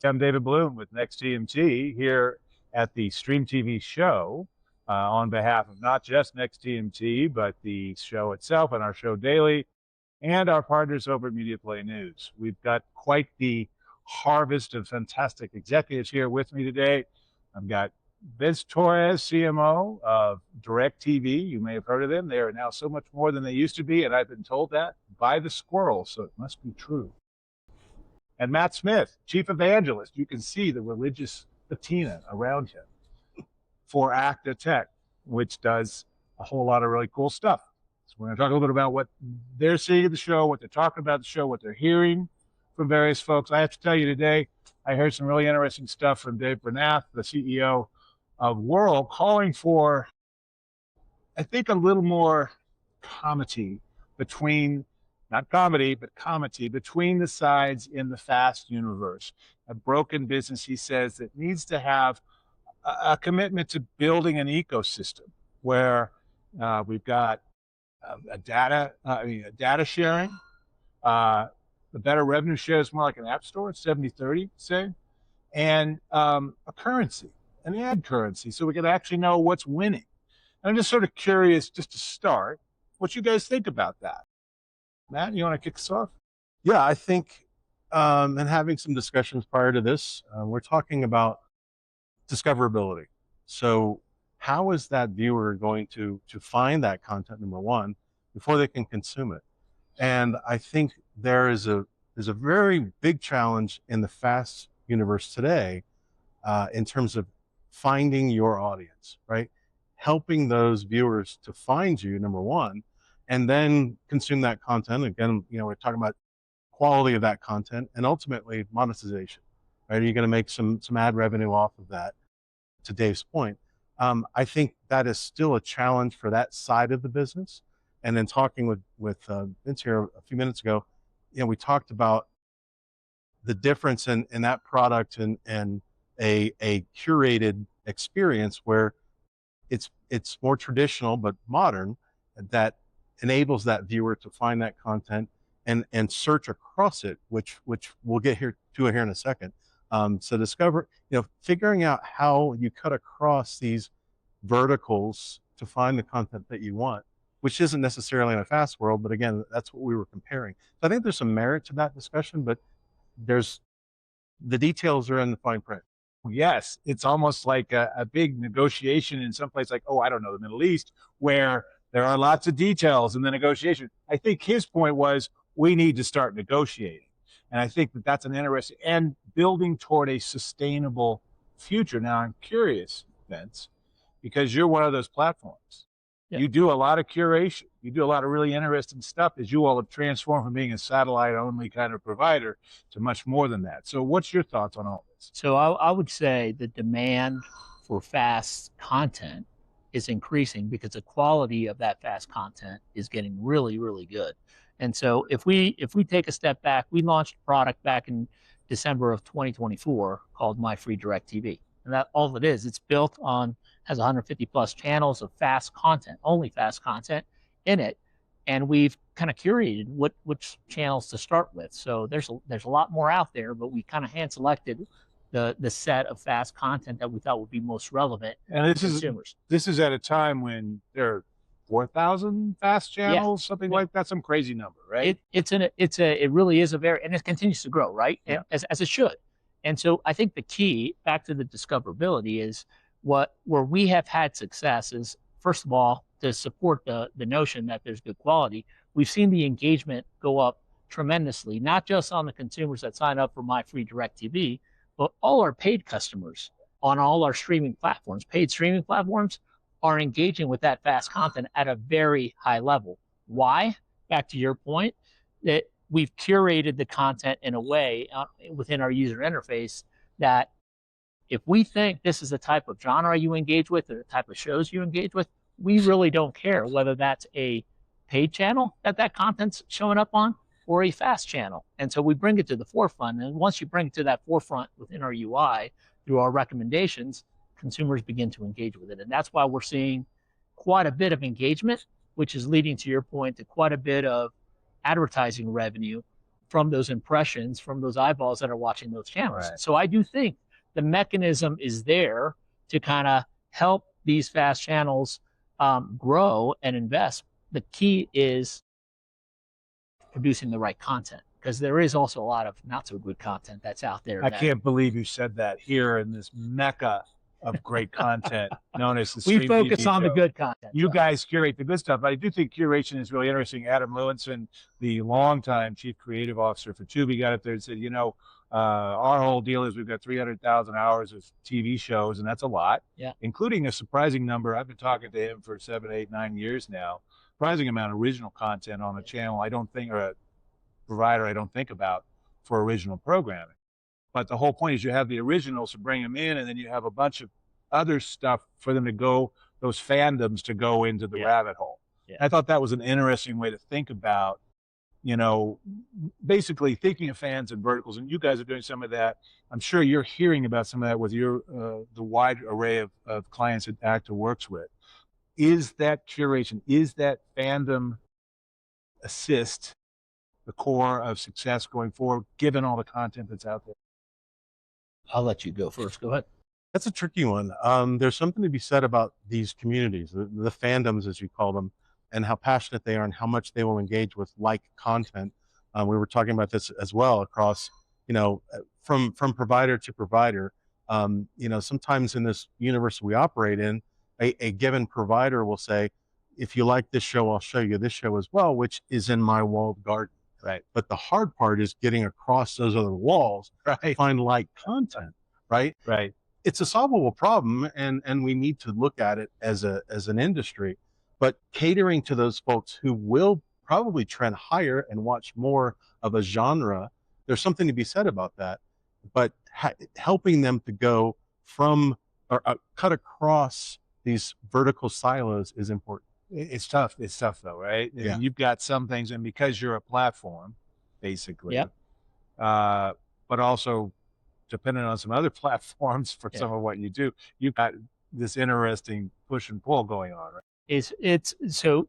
I'm David Bloom with NextTMT here at the Stream TV show on behalf of not just NextTMT, but the show itself and our show daily and our partners over at Media Play News. We've got quite the harvest of fantastic executives here with me today. I've got Vince Torres, CMO of DirecTV. You may have heard of them. They are now so much more than they used to be, and I've been told that by the squirrel, so it must be true. And Matt Smith, Chief Evangelist. You can see the religious patina around him for AKTA, which does a whole lot of really cool stuff. So we're going to talk a little bit about what they're seeing at the show, what they're talking about at the show, what they're hearing from various folks. I have to tell you today, I heard some really interesting stuff from Dave Bernath, the CEO of Whirl, calling for, I think, a little more comity between not comedy, but comity between the sides in the FAST universe. A broken business, he says, that needs to have a commitment to building an ecosystem where we've got a data sharing. The better revenue share is more like an app store, 70-30, say, and a currency, an ad currency, so we can actually know what's winning. And I'm just sort of curious, just to start, what you guys think about that. Matt, you want to kick us off? Yeah, I think, and having some discussions prior to this, we're talking about discoverability. So how is that viewer going to find that content, number one, before they can consume it? And I think there's a very big challenge in the FAST universe today in terms of finding your audience, right? Helping those viewers to find you, number one, and then consume that content. Again, we're talking about quality of that content and ultimately monetization, right? Are you going to make some ad revenue off of that? To Dave's point, I think that is still a challenge for that side of the business. And then talking with Vince here a few minutes ago, we talked about the difference in that product and a curated experience where it's more traditional but modern, that enables that viewer to find that content and search across it, which we'll get to here in a second. So figuring out how you cut across these verticals to find the content that you want, which isn't necessarily in a fast world, but again, that's what we were comparing. So I think there's some merit to that discussion, but the details are in the fine print. Yes, it's almost like a big negotiation in some place like, I don't know, the Middle East, where there are lots of details in the negotiation. I think his point was we need to start negotiating. And I think that that's an interesting, and building toward a sustainable future. Now, I'm curious, Vince, because you're one of those platforms. Yeah. You do a lot of curation. You do a lot of really interesting stuff as you all have transformed from being a satellite-only kind of provider to much more than that. So what's your thoughts on all this? So I would say the demand for fast content is increasing because the quality of that fast content is getting really, really good. And so if we take a step back, we launched a product back in December of 2024 called My Free DirecTV. And that all it is, it's built on, has 150 plus channels of fast content, only fast content in it. And we've kind of curated which channels to start with. So there's a lot more out there, but we kind of hand selected the set of fast content that we thought would be most relevant to consumers. This is at a time when there are 4,000 fast channels, something like that, some crazy number, right? It really is and it continues to grow, right? Yeah. As it should. And so I think the key back to the discoverability is where we have had success is, first of all, to support the notion that there's good quality. We've seen the engagement go up tremendously, not just on the consumers that sign up for My Free DirecTV, but all our paid customers on all our streaming platforms, paid streaming platforms, are engaging with that fast content at a very high level. Why? Back to your point, that we've curated the content in a way within our user interface that if we think this is the type of genre you engage with or the type of shows you engage with, we really don't care whether that's a paid channel that content's showing up on or a fast channel. And so we bring it to the forefront. And once you bring it to that forefront within our UI through our recommendations, consumers begin to engage with it. And that's why we're seeing quite a bit of engagement, which is leading, to your point, to quite a bit of advertising revenue from those impressions, from those eyeballs that are watching those channels. Right. So I do think the mechanism is there to kind of help these fast channels grow and invest. The key is producing the right content, because there is also a lot of not so good content that's out there. I can't believe you said that here in this mecca of great content known as the we Stream focus TV on the show. good content. You guys curate the good stuff. I do think curation is really interesting. Adam Lewinson, the longtime chief creative officer for Tubi, got up there and said, you know, our whole deal is we've got 300,000 hours of TV shows, and that's a lot, including a surprising number. I've been talking to him for 7, 8, 9 years now. Surprising amount of original content on a channel I don't think, or a provider I don't think about for original programming. But the whole point is you have the originals to bring them in, and then you have a bunch of other stuff for them to go, those fandoms to go into the rabbit hole. I thought that was an interesting way to think about, you know, basically thinking of fans and verticals, and you guys are doing some of that. I'm sure you're hearing about some of that with your the wide array of clients that AKTA works with. Is that curation, is that fandom assist the core of success going forward, given all the content that's out there? I'll let you go first. Go ahead. That's a tricky one. There's something to be said about these communities, the fandoms, as you call them, and how passionate they are and how much they will engage with like content. We were talking about this as well across, you know, from provider to provider. You know, sometimes in this universe we operate in, a given provider will say, if you like this show, I'll show you this show as well, which is in my walled garden. Right. But the hard part is getting across those other walls to find like content, right? Right. It's a solvable problem, and we need to look at it as an industry, but catering to those folks who will probably trend higher and watch more of a genre, there's something to be said about that. But helping them to go from or cut across these vertical silos is important. It's tough. It's tough though, right? Yeah. You've got some things, and because you're a platform, basically, but also depending on some other platforms for some of what you do, you've got this interesting push and pull going on, right? It's so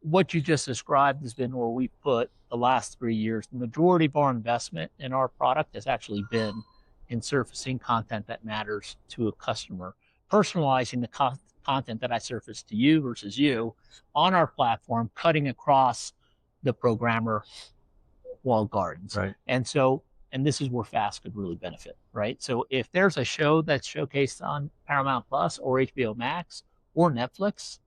what you just described has been where we put the last 3 years. The majority of our investment in our product has actually been in surfacing content that matters to a customer, personalizing the content that I surface to you versus you on our platform, cutting across the programmer walled gardens. Right. And so, and this is where FAST could really benefit, right? So if there's a show that's showcased on Paramount Plus or HBO Max or Netflix,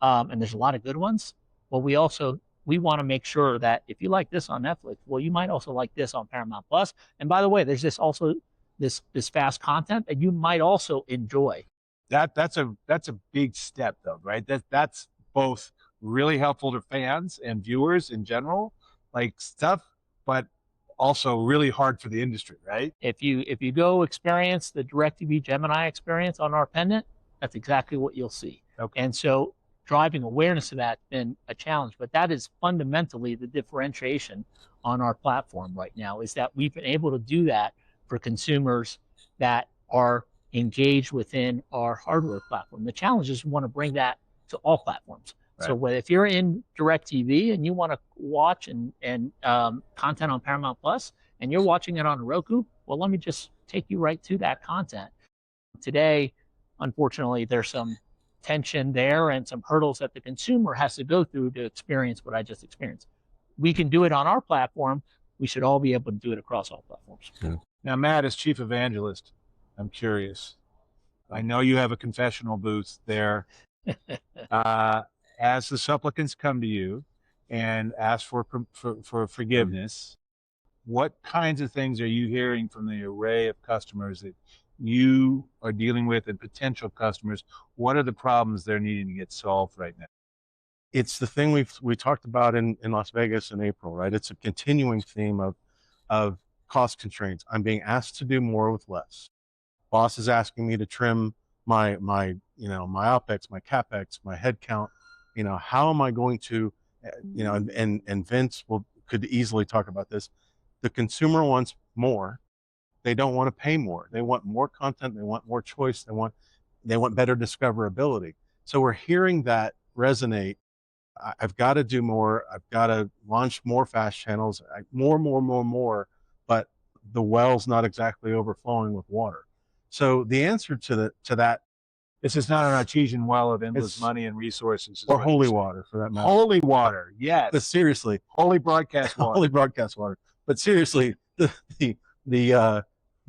and there's a lot of good ones, well, we want to make sure that if you like this on Netflix, well, you might also like this on Paramount Plus. And by the way, there's this FAST content that you might also enjoy. That's a big step though, right? That's both really helpful to fans and viewers in general, like stuff, but also really hard for the industry, right? If you go experience the DirecTV Gemini experience on our pendant, that's exactly what you'll see. Okay. And so driving awareness of that's been a challenge, but that is fundamentally the differentiation on our platform right now, is that we've been able to do that for consumers that are engaged within our hardware platform. The challenge is we want to bring that to all platforms. Right. So if you're in DirecTV and you want to watch and content on Paramount Plus and you're watching it on Roku, well, let me just take you right to that content. Today, unfortunately, there's some tension there and some hurdles that the consumer has to go through to experience what I just experienced. We can do it on our platform. We should all be able to do it across all platforms. Yeah. Now, Matt, as chief evangelist, I'm curious. I know you have a confessional booth there. As the supplicants come to you and ask for forgiveness, what kinds of things are you hearing from the array of customers that you are dealing with and potential customers? What are the problems they're needing to get solved right now? It's the thing we talked about in Las Vegas in April, right? It's a continuing theme of cost constraints. I'm being asked to do more with less. Boss is asking me to trim my OpEx, my CapEx, my headcount. You know, how am I going to, you know, and Vince could easily talk about this. The consumer wants more. They don't want to pay more. They want more content. They want more choice. They want better discoverability. So we're hearing that resonate I've got to do more. I've got to launch more fast channels, more, but the well's not exactly overflowing with water. So the answer to that, This is not an artesian well of endless It's- money and resources. or holy water for that matter. Holy water, yes. But seriously, Holy broadcast water. holy broadcast water. But seriously, the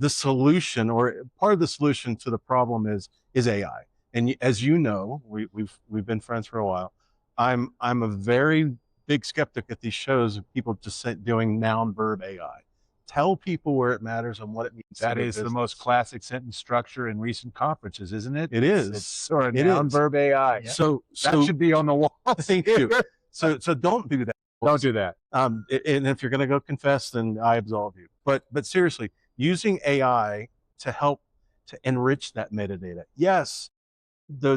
solution, or part of the solution to the problem, is AI. And as you know, we've been friends for a while. I'm a very big skeptic at these shows of people just doing noun verb AI. Tell people where it matters and what it means. That is the most classic sentence structure in recent conferences, isn't it? It is. It's sort of It noun is. verb AI. Yeah. So That should be on the wall. thank you. So don't do that. Don't do that. And if you're going to go confess, then I absolve you. But seriously, using AI to help to enrich that metadata. Yes, the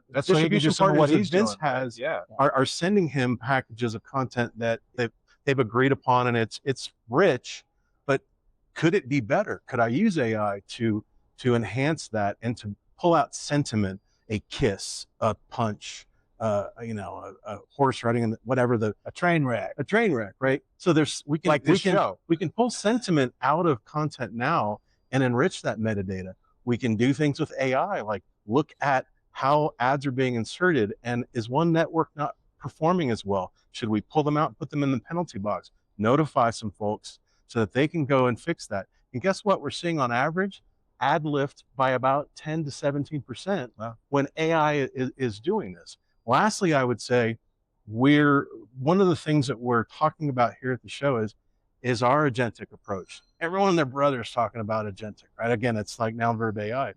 That's so he can do distribution some of what partners that he's Vince doing. has Yeah. are sending him packages of content that they've agreed upon, and it's rich. But could it be better? Could I use AI to enhance that and to pull out sentiment, a kiss, a punch, a horse riding, and whatever A train wreck. right? So we can Like this show. we can pull sentiment out of content now and enrich that metadata. We can do things with AI, like look at how ads are being inserted, and is one network not performing as well? Should we pull them out and put them in the penalty box? Notify some folks so that they can go and fix that. And guess what? We're seeing on average ad lift by about 10 to 17% when AI is doing this. Lastly, I would say one of the things that we're talking about here at the show is our agentic approach. Everyone and their brother is talking about agentic, right? Again, it's like noun verb AI.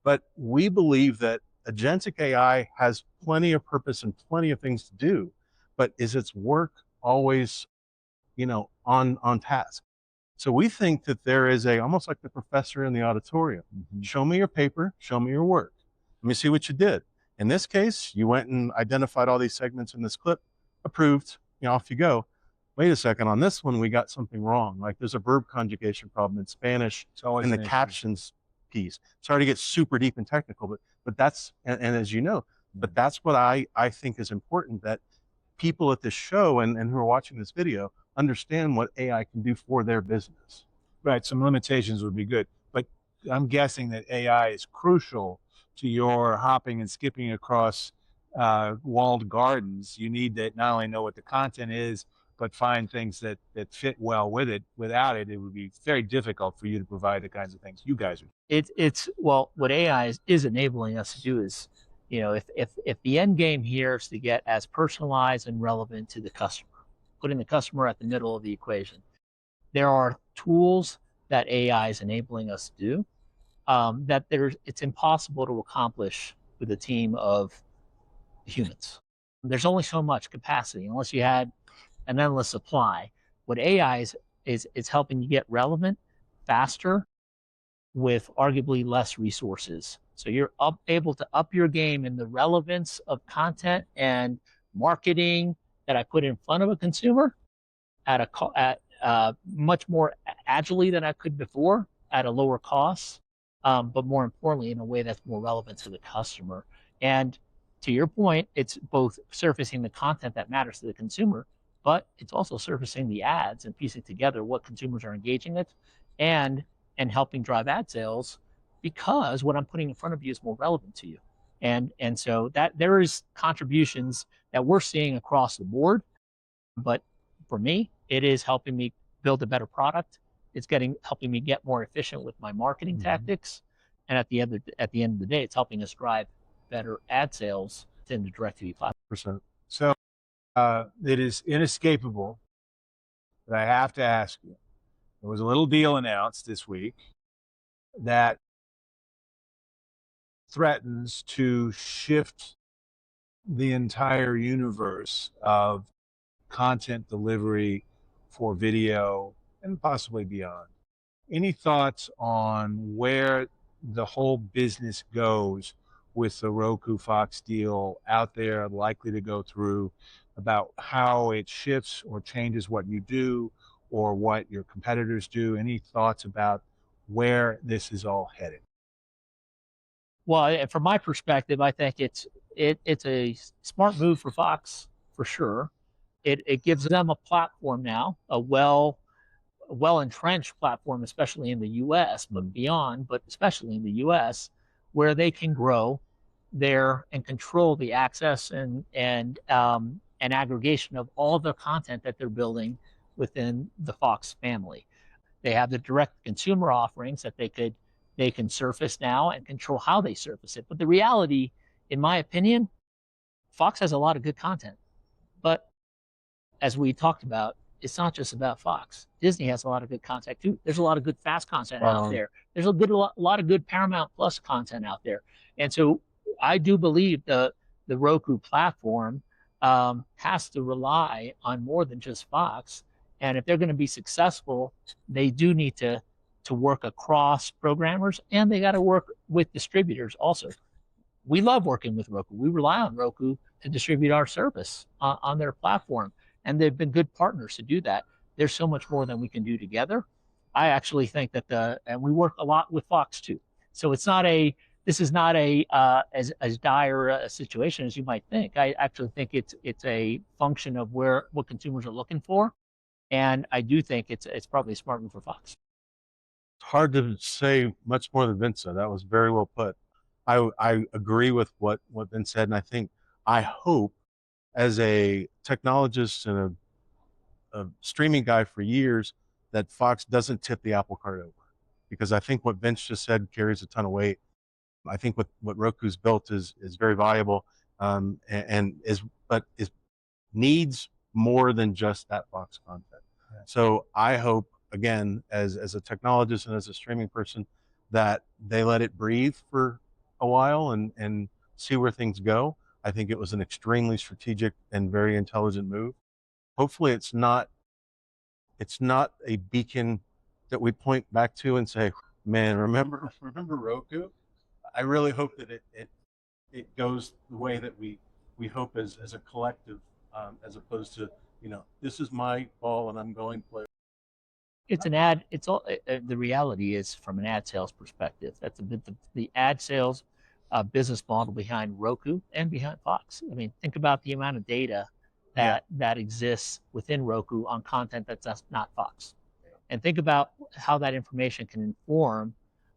But we believe that agentic AI has plenty of purpose and plenty of things to do, but is its work always, on task? So we think that there is almost like the professor in the auditorium. Mm-hmm. Show me your paper, show me your work. Let me see what you did. In this case, you went and identified all these segments in this clip, approved, off you go. Wait a second, on this one, we got something wrong. Like there's a verb conjugation problem in Spanish in the captions piece. Sorry to get super deep and technical, but that's, and as you know, but that's what I think is important, that people at this show and who are watching this video understand what AI can do for their business. Right. Some limitations would be good, but I'm guessing that AI is crucial to your hopping and skipping across walled gardens. You need to not only know what the content is, but find things that fit well with it. Without it, it would be very difficult for you to provide the kinds of things you guys are. Well, what AI is enabling us to do is, if the end game here is to get as personalized and relevant to the customer, putting the customer at the middle of the equation, there are tools that AI is enabling us to do that it's impossible to accomplish with a team of humans. There's only so much capacity unless you had an endless supply. What AI is helping you get relevant faster with arguably less resources. So you're able to up your game in the relevance of content and marketing that I put in front of a consumer at much more agilely than I could before, at a lower cost, but more importantly, in a way that's more relevant to the customer. And to your point, it's both surfacing the content that matters to the consumer, but it's also surfacing the ads and piecing together what consumers are engaging with and helping drive ad sales, because what I'm putting in front of you is more relevant to you. And so that there is contributions that we're seeing across the board, but for me, it is helping me build a better product. It's helping me get more efficient with my marketing tactics. And at the end of the day, it's helping us drive better ad sales within the DirecTV platform. So it is inescapable that I have to ask you. There was a little deal announced this week that threatens to shift the entire universe of content delivery for video and possibly beyond. Any thoughts on where the whole business goes with the Roku Fox deal out there, likely to go through, about how it shifts or changes what you do or what your competitors do? Any thoughts about where this is all headed? Well, from my perspective, I think it's a smart move for Fox for sure. It gives them a platform now, a well entrenched platform, especially in the U.S., but beyond, but especially in the U.S., where they can grow there and control the access and aggregation of all the content that they're building within the Fox family. They have the direct consumer offerings that they can surface now and control how they surface it. But the reality, in my opinion, Fox has a lot of good content. But as we talked about, it's not just about Fox. Disney has a lot of good content too. There's a lot of good fast content out there. There's a lot of good Paramount Plus content out there. And so I do believe the Roku platform has to rely on more than just Fox. And if they're going to be successful, they do need to work across programmers, and they got to work with distributors also. We love working with Roku. We rely on Roku to distribute our service on their platform, and they've been good partners to do that. There's so much more than we can do together. I actually think that and we work a lot with Fox too. So this is not as dire a situation as you might think. I actually think it's a function of what consumers are looking for, and I do think it's probably a smart move for Fox. It's hard to say much more than Vince said. That was very well put. I agree with what Vince said, and I hope, as a technologist and a streaming guy for years, that Fox doesn't tip the apple cart over, because I think what Vince just said carries a ton of weight. I think what Roku's built is very valuable, and needs more than just that Fox content. Yeah. So I hope, again, as a technologist and as a streaming person, that they let it breathe for a while and see where things go. I think it was an extremely strategic and very intelligent move. Hopefully it's not a beacon that we point back to and say, man, remember Roku? I really hope that it goes the way that we hope as a collective, as opposed to, this is my ball and I'm going to play. It's an ad. It's all the reality is, from an ad sales perspective, that's a bit the ad sales business model behind Roku and behind Fox. I mean, think about the amount of data that exists within Roku on content that's not Fox, and think about how that information can inform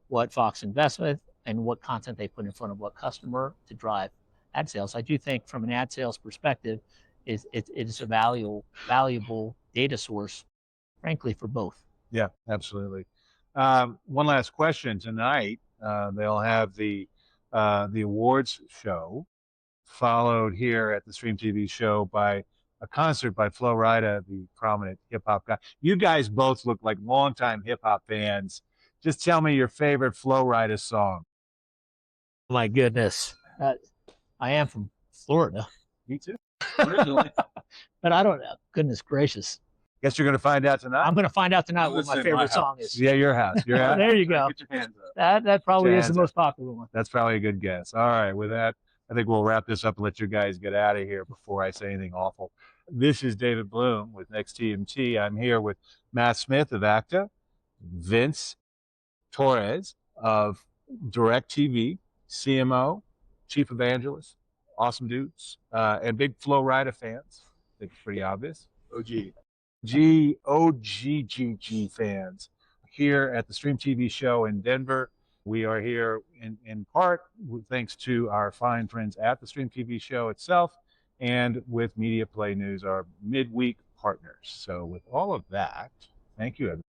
what Fox invests with and what content they put in front of what customer to drive ad sales. I do think, from an ad sales perspective, it is a valuable data source, frankly, for both. Yeah, absolutely. One last question tonight. They'll have the awards show, followed here at the Stream TV show by a concert by Flo Rida, the prominent hip hop guy. You guys both look like longtime hip hop fans. Just tell me your favorite Flo Rida song. My goodness, I am from Florida. Me too. But I don't know. Goodness gracious. Guess you're going to find out tonight. I'm going to find out tonight what my favorite song is. Yeah, your house. Your house. There you go. Get your hands up. That probably is the most popular one. That's probably a good guess. All right. With that, I think we'll wrap this up and let you guys get out of here before I say anything awful. This is David Bloom with NextTMT. I'm here with Matt Smith of AKTA, Vince Torres of DirecTV, CMO, Chief Evangelist, awesome dudes, and big Flo Rida fans. I think it's pretty obvious. OGGG fans here at the Stream TV show in Denver. We are here in part thanks to our fine friends at the Stream TV show itself and with Media Play News, our midweek partners. So with all of that, thank you, everyone.